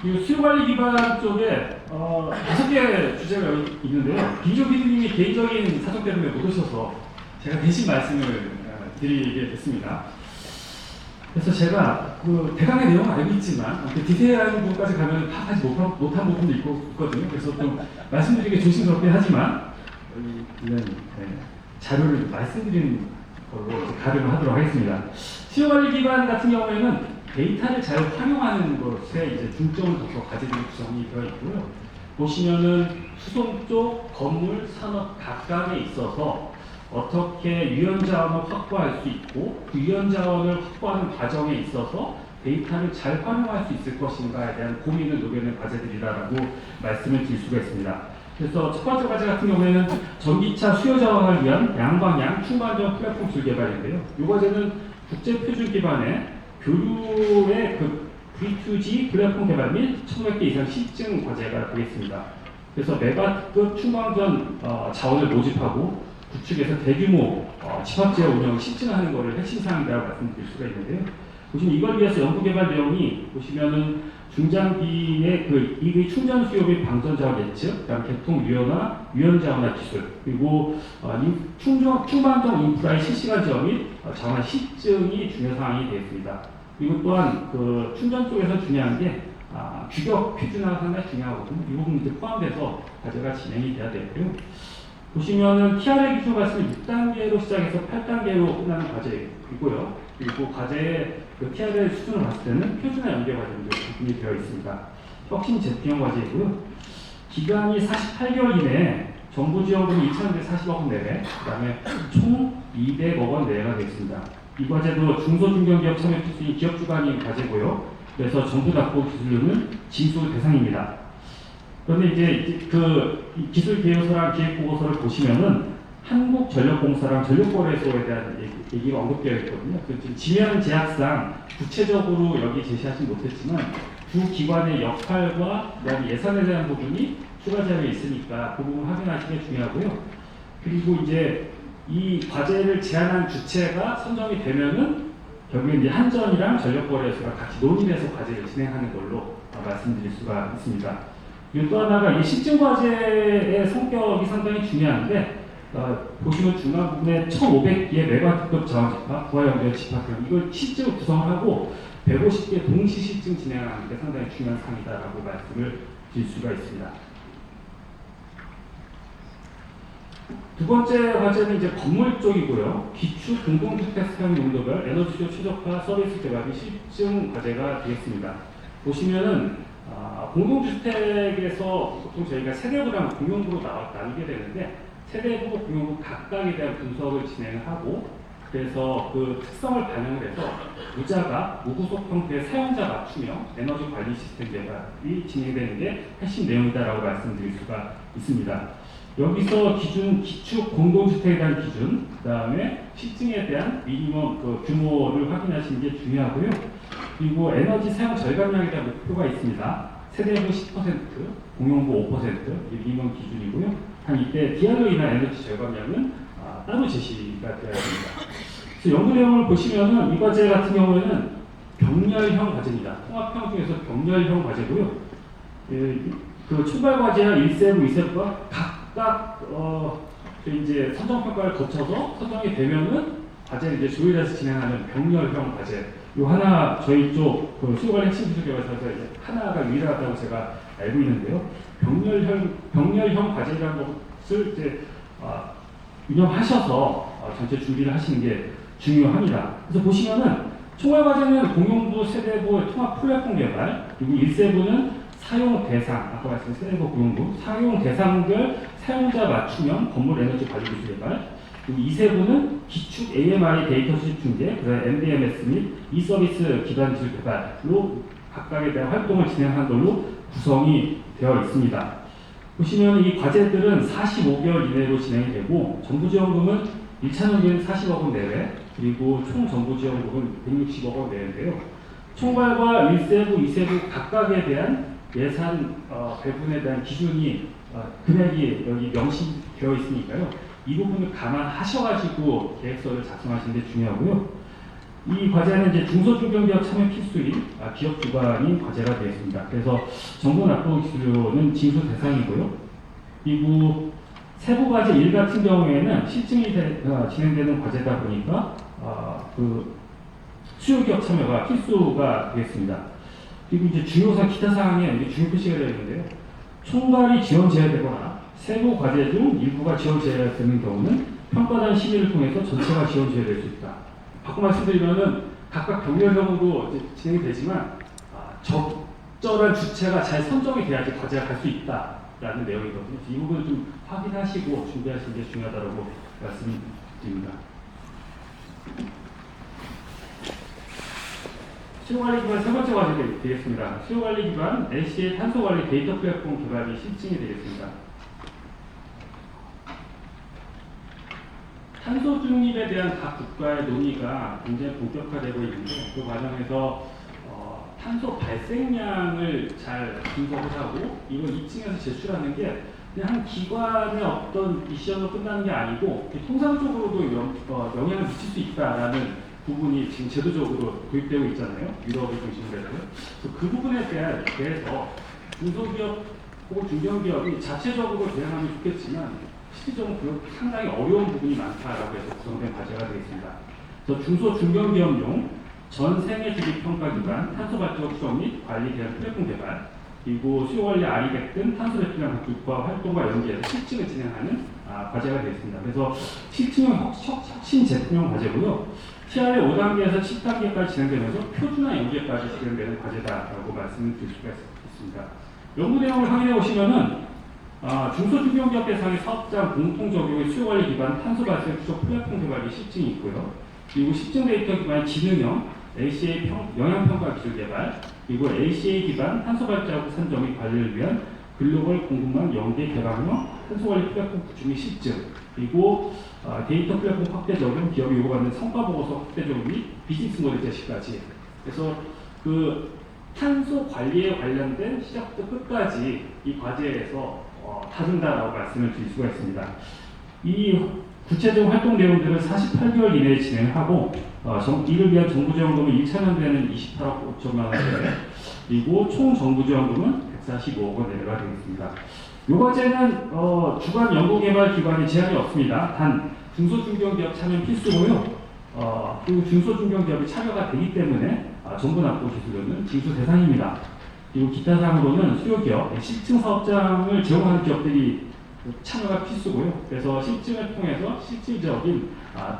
이 수요관리 기반 쪽에 5개 주제가 있는데요. 김종 PD님이 개인적인 사정 때문에 못 오셔서 제가 대신 말씀을 드리게 됐습니다. 그래서 제가 그 대강의 내용은 알고 있지만 디테일한 부분까지 가면 파악하지 못한 부분도 있거든요. 그래서 좀 말씀드리기 조심스럽긴 하지만 여기는 자료를 말씀드리는 걸로 가름을 하도록 하겠습니다. 수요관리 기반 같은 경우에는 데이터를 잘 활용하는 것에 이제 중점을 둬서 과제들이 구성이 되어 있고요. 보시면은 수송 쪽, 건물, 산업 각각에 있어서 어떻게 유연 자원을 확보할 수 있고 그 유연 자원을 확보하는 과정에 있어서 데이터를 잘 활용할 수 있을 것인가에 대한 고민을 녹여낸 과제들이라고 말씀을 드릴 수가 있습니다. 그래서 첫 번째 과제 같은 경우에는 전기차 수요 자원을 위한 양방향 충만전 플랫폼 기술 개발인데요. 이 과제는 국제 표준 기반의 교류의 그 V2G 플랫폼 개발 및 1,500개 이상 시증 과제가 되겠습니다. 그래서 메가급 충방전 자원을 모집하고 구축해서 대규모 집합지역 운영 시증하는 것을 핵심 사항이라고 말씀드릴 수가 있는데요. 보시면 이걸 위해서 연구개발 내용이 보시면은 중장기의 그 EV 충전 수요 및 방전 자원 예측, 그다음 개통 유연화, 유연 자원화 기술, 그리고 충만정 인프라의 실시간 지원 및 자원화 시증이 중요 사항이 되겠습니다. 그리고 또한 그 충전 쪽에서 중요한 게 규격 표준화가 상당히 중요하거든요. 이 부분이 이제 포함돼서 과제가 진행이 돼야 되고요. 보시면은 TRL 기술 말씀은 6단계로 시작해서 8단계로 끝나는 과제이고요. 그리고 과제의 그 TRL 수준을 봤을 때는 표준화 연계 과정도 구분이 되어 있습니다. 혁신 제트형 과제이고요. 기간이 48개월 이내에 정부 지원금이 2,240억 원 내외, 그 다음에 총 200억 원 내외가 되겠습니다. 이 과제도 중소중견기업 참여 필수인 기업 주관인 과제고요. 그래서 정부납부 기술료는 징수 대상입니다. 그런데 이제 그 기술 계획서랑 기획 보고서를 보시면은 한국전력공사랑 전력거래소에 대한 얘기가 언급되어 있거든요. 그 지명 제약상 구체적으로 여기 제시하지 못했지만 두 기관의 역할과 그다음에 예산에 대한 부분이 추가 자료에 있으니까 그 부분 확인하시는 게 중요하고요. 그리고 이제 이 과제를 제안한 주체가 선정이 되면은 결국에 이제 한전이랑 전력거래소가 같이 논의해서 과제를 진행하는 걸로 말씀드릴 수가 있습니다. 그리고 또 하나가 이 시증 과제의 성격이 상당히 중요한데 보시면 중간 부분에 1,500개의 메가와트급 자원 집합, 부하 연결 집합 이걸 실제로 구성을 하고 150개 동시 시증 진행하는 게 상당히 중요한 사항이다라고 말씀을 드릴 수가 있습니다. 두 번째 과제는 이제 건물 쪽이고요. 기축 공공주택 사용 용도별 에너지료 최적화 서비스 개발 및 실증 과제가 되겠습니다. 보시면은 공동주택에서 보통 저희가 세대부랑 공용부로 나누게 되는데 세대부, 공용부 각각에 대한 분석을 진행을 하고 그래서 그 특성을 반영을 해서 무자가, 무구속 형태의 사용자 맞춤형 에너지 관리 시스템 개발이 진행되는 게 핵심 내용이다라고 말씀드릴 수가 있습니다. 여기서 기준, 기축 공동주택에 대한 기준, 그 다음에 실증에 대한 미니멈 그 규모를 확인하시는 게 중요하고요. 그리고 에너지 사용 절감량에 대한 목표가 있습니다. 세대부 10%, 공용부 5%, 이게 미니멈 기준이고요. 한 이때 DR로 인한 에너지 절감량은 따로 제시가 되어야 됩니다. 그래서 연구 내용을 보시면은 이 과제 같은 경우에는 병렬형 과제입니다. 통합형 중에서 병렬형 과제고요. 그 출발 과제와 1세부, 2세부가 각각 이제 선정 평가를 거쳐서 선정이 되면은 과제를 이제 조율해서 진행하는 병렬형 과제. 요 하나 저희 쪽 그 수요관리 핵심 기술 개발사에서 이제 하나가 유일하다고 제가 알고 있는데요. 병렬형 과제라는 것을 이제 운영하셔서 전체 준비를 하시는 게 중요합니다. 그래서 보시면은 총괄 과제는 공용부, 세대부 통합 플랫폼 개발, 그리고 1세부는 사용 대상, 아까 말씀드린 세대부 공용부, 사용 대상별 사용자 맞춤형 건물 에너지 관리 기술 개발, 그리고 2세부는 기축 AMI 데이터 수집 중계, 그다음에 MDMS 및 이서비스 기반 기술 개발로 각각에 대한 활동을 진행한 걸로 구성이 되어 있습니다. 보시면 이 과제들은 45개월 이내로 진행이 되고 정부 지원금은 1차 연계는 40억 원 내외, 그리고 총 정부 지원금은 160억 원 내외인데요. 총괄과 1세부, 2세부 각각에 대한 예산 배분에 대한 기준이 금액이 여기 명시되어 있으니까요. 이 부분을 감안하셔가지고 계획서를 작성하시는 게 중요하고요. 이 과제는 이제 중소중견기업 참여 필수인 기업 주관인 과제가 되겠습니다. 그래서 정보 납부 기술료는 징수 대상이고요. 그리고 세부 과제 1 같은 경우에는 실증이 진행되는 과제다 보니까 그 수요 기업 참여가 필수가 되겠습니다. 그리고 이제 중요사 기타 사항에 이게 중요 표시가 되어 있는데요. 총괄이 지원 제외되거나 세부 과제 중 일부가 지원 제외되는 경우는 평가단 심의를 통해서 전체가 지원 제외될 수 있다. 바꿔 말씀드리면은 각각 경렬형으로 진행이 되지만 적절한 주체가 잘 선정이 돼야지 과제가 갈 수 있다라는 내용이거든요. 이 부분을 좀 확인하시고 준비하시는 게 중요하다고 말씀드립니다. 수요관리 기반 세 번째 과제 되겠습니다. 수요관리 기반 LC의 탄소관리 데이터 플랫폼 개발이 실증이 되겠습니다. 탄소 중립에 대한 각 국가의 논의가 굉장히 본격화되고 있는데 그 과정에서 탄소 발생량을 잘 분석을 하고 이걸 2층에서 제출하는 게 그냥 한 기관의 어떤 미션으로 끝나는 게 아니고 통상적으로도 영향을 미칠 수 있다라는 부분이 지금 제도적으로 도입되고 있잖아요. 유럽을 중심으로 해서. 그 부분에 대해서 중소기업 혹은 중견기업이 자체적으로 대응하면 좋겠지만 실질적으로 상당히 어려운 부분이 많다라고 해서 구성된 과제가 되겠습니다. 그래서 중소 중견기업용 전 생애 주기 평가 기반 탄소 발전 추적 및 관리에 대한 플랫폼 개발, 그리고 수요관리 RE100 등 탄소 배출량 국가 활동과 연계해서 실증을 진행하는 과제가 되겠습니다. 그래서 실증형 혁신 제품형 과제고요. TR의 5단계에서 7단계까지 진행되면서 표준화 연계까지 진행되는 과제다라고 말씀을 드릴 수가 있습니다. 연구 내용을 확인해 보시면은 중소중견기업 대상의 사업장 공통 적용의 수요관리 기반 탄소 발생 추적 플랫폼 개발이 실증이 있고요. 그리고 실증 데이터 기반의 지능형 ACA 영향평가 기술 개발, 그리고 ACA 기반 탄소 발자국 산정 및 관리를 위한 글로벌 공급망 연계 개방형 탄소관리 플랫폼 구축 및 실증, 그리고 데이터 플랫폼 확대 적용, 기업이 요구받는 성과 보고서 확대 적용 및 비즈니스 모델 제시까지. 그래서 그 탄소 관리에 관련된 시작부터 끝까지 이 과제에서 다룬다라고 말씀을 드릴 수가 있습니다. 이 구체적 활동 내용들은 48개월 이내에 진행하고 이를 위한 정부 지원금은 1차년도에는 28억 5천만 원대, 그리고 총 정부 지원금은 145억 원 내외가 되겠습니다. 이 과제는 주관 연구개발 기관에 제한이 없습니다. 단 중소중견기업 참여 필수고요. 그리고 중소중견기업이 참여가 되기 때문에 정부 납부 기술료는 징수 대상입니다. 그리고 기타 사항으로는 수요기업, 실증 사업장을 제공하는 기업들이 참여가 필수고요. 그래서 실증을 통해서 실질적인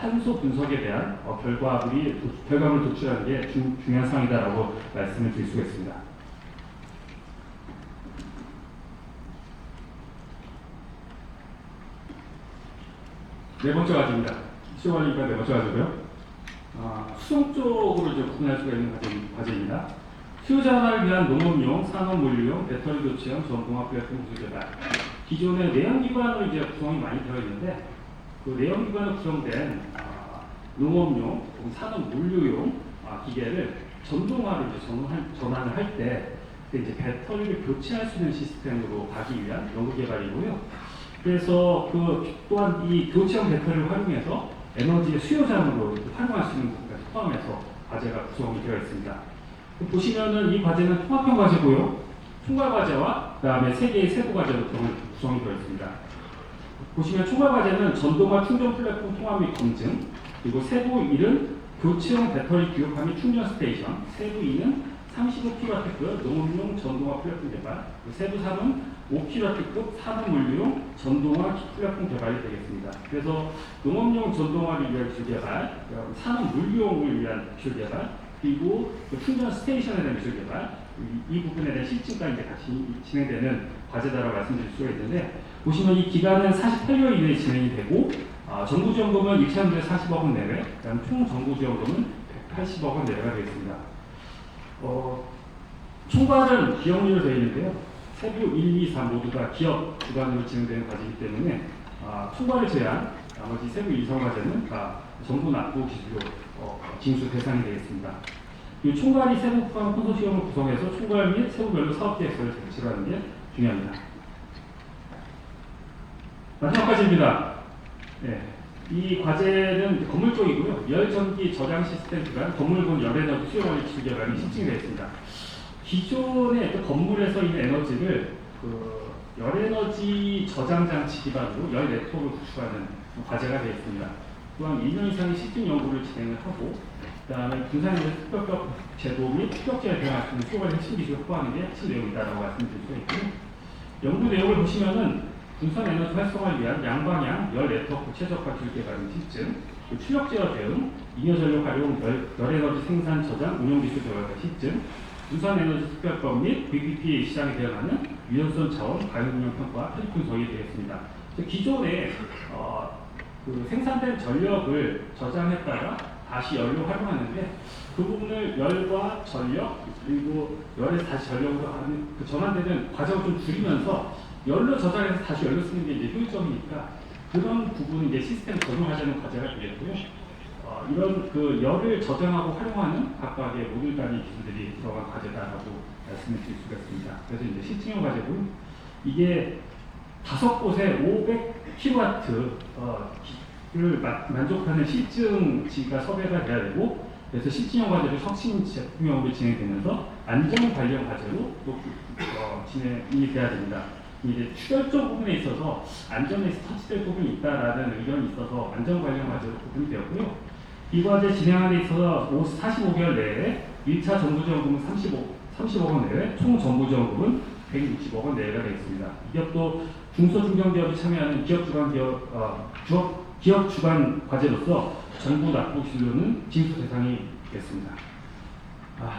탄소 분석에 대한 결과물을 도출하는 게 중요한 사항이다라고 말씀을 드릴 수가 있습니다. 네 번째 과제입니다. 수요관리가 네 번째 과제고요. 수용 쪽으로 이제 구분할 수가 있는 과제입니다. 수요자원을 위한 농업용, 산업물류용, 배터리 교체형 전동화 플랫폼 구조 개발. 기존의 내연 기반으로 이제 구성이 많이 되어 있는데 그 내연 기반으로 구성된 농업용, 산업물류용 기계를 전동화로 이제 전환을 할 때 이제 배터리를 교체할 수 있는 시스템으로 가기 위한 연구 개발이고요. 그래서 또한 이 교체형 배터리를 활용해서 에너지의 수요자원으로 활용할 수 있는 부분까지 포함해서 과제가 구성이 되어 있습니다. 보시면은 이 과제는 통합형 과제고요. 총괄 과제와 그다음에 세 개의 세부 과제로 구성이 되어 있습니다. 보시면 총괄 과제는 전동화 충전 플랫폼 통합 및 검증, 그리고 세부 1은 교체형 배터리 규격화 및 충전 스테이션, 세부 2는 35kW급 농업용 전동화 플랫폼 개발, 세부 3은 5kW급 산업물류용 전동화 플랫폼 개발이 되겠습니다. 그래서 농업용 전동화를 위한 기술 개발, 산업물류용을 위한 기술 개발, 그리고 충전 스테이션에 대한 기술 개발, 이 부분에 대한 실증까지 이제 같이 진행되는 과제다라고 말씀드릴 수가 있는데, 보시면 이 기간은 48개월 이내에 진행이 되고, 정부 지원금은 1차년도에 40억 원 내외, 그다음 총 정부 지원금은 180억 원 내외가 되겠습니다. 총괄은 기업률로 되어 있는데요. 세부 1, 2, 3 모두 다 기업 기반으로 진행되는 과제이기 때문에 총괄을 제한 나머지 세부 2, 3 과제는 다 정부 납부 기술로 징수 대상이 되겠습니다. 이 총괄이 세부 포함 컨소시엄을 구성해서 총괄 및 세부별로 사업 계획서를 제출하는 게 중요합니다. 마지막 과제입니다. 네. 이 과제는 이제 건물 쪽이고요. 열전기 저장 시스템 기반 건물군 열에너지 수요 관리 기술 개발이 실증되어 있습니다. 기존의 그 건물에서 있는 에너지를 그 열에너지 저장 장치 기반으로 열 네트워크를 구축하는 과제가 되어 있습니다. 또한 2년 이상의 실증 연구를 진행을 하고, 그다음에 분산에너지 특별법 제도 및 특격제에 대응할 수 있는 수요관리 핵심 기술을 확보하는 게 핵심 내용이다라고 말씀드릴 수가 있고요. 연구 내용을 보시면은 분산 에너지 활성화를 위한 양방향 열 네트워크 최적화 기술 개발 및 실증, 출력 제어 대응, 잉여 전력 활용 열에너지 생산 저장 운용 기술 개발 및 실증, 분산 에너지 특별법 및 VPP 시장에 대응하는 유연성 차원 가용 운영 평가 편입군 적이 되겠습니다. 기존에 그 생산된 전력을 저장했다가 다시 열로 활용하는데, 그 부분을 열과 전력 그리고 열에서 다시 전력으로 하는 그 전환되는 과정을 좀 줄이면서 열로 저장해서 다시 열로 쓰는 게 이제 효율적이니까 그런 부분을 이제 시스템 적용하자는 과제가 되겠고요. 이런 그 열을 저장하고 활용하는 각각의 모듈 단위 기술들이 들어간 과제다라고 말씀을 드릴 수가 있습니다. 그래서 이제 실증형 과제는 이게 5곳에 500kW를 만족하는 실증지가 섭외가 돼야 되고, 그래서 실증형 과제로 혁신 제품형으로 진행되면서 안전 관련 과제로 또 진행이 돼야 됩니다. 이제 추결적 부분에 있어서 안전에서 터치될 부분이 있다라는 의견이 있어서 안전 관련 과제로 부분이 되었고요. 이 과제 진행안에 있어서 45개월 내에 1차 정부지원금은 30억 원 내외, 총 정부지원금은 160억 원 내외가 되겠습니다. 이 기업도 중소중견기업이 참여하는 기업 주관 과제로서 정부 납부 기술로는 징수 대상이 되겠습니다.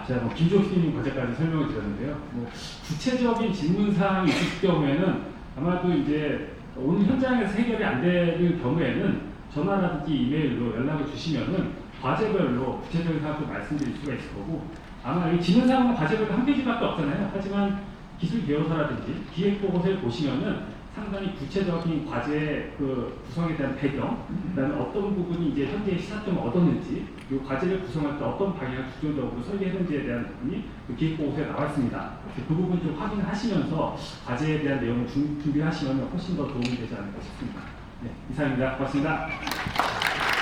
제가 김조 PD님 과제까지 설명을 드렸는데요. 구체적인 질문 사항이 있을 경우에는 아마도 이제 오늘 현장에서 해결이 안 되는 경우에는 전화라든지 이메일로 연락을 주시면은 과제별로 구체적인 사항도 말씀드릴 수가 있을 거고, 아마 이 질문 사항은 과제별로 한 페이지밖에 없잖아요. 하지만 기술 개요서라든지 기획 보고서를 보시면은 상당히 구체적인 과제 그 구성에 대한 배경, 그다음에 어떤 부분이 이제 현재 시사점을 얻었는지, 이 과제를 구성할 때 어떤 방향을 주도적으로 설계했는지에 대한 부분이 그 기획 보고서에 나와 있습니다. 그 부분 좀 확인을 하시면서 과제에 대한 내용을 준비하시면 훨씬 더 도움이 되지 않을까 싶습니다. 네, 이상입니다. 고맙습니다.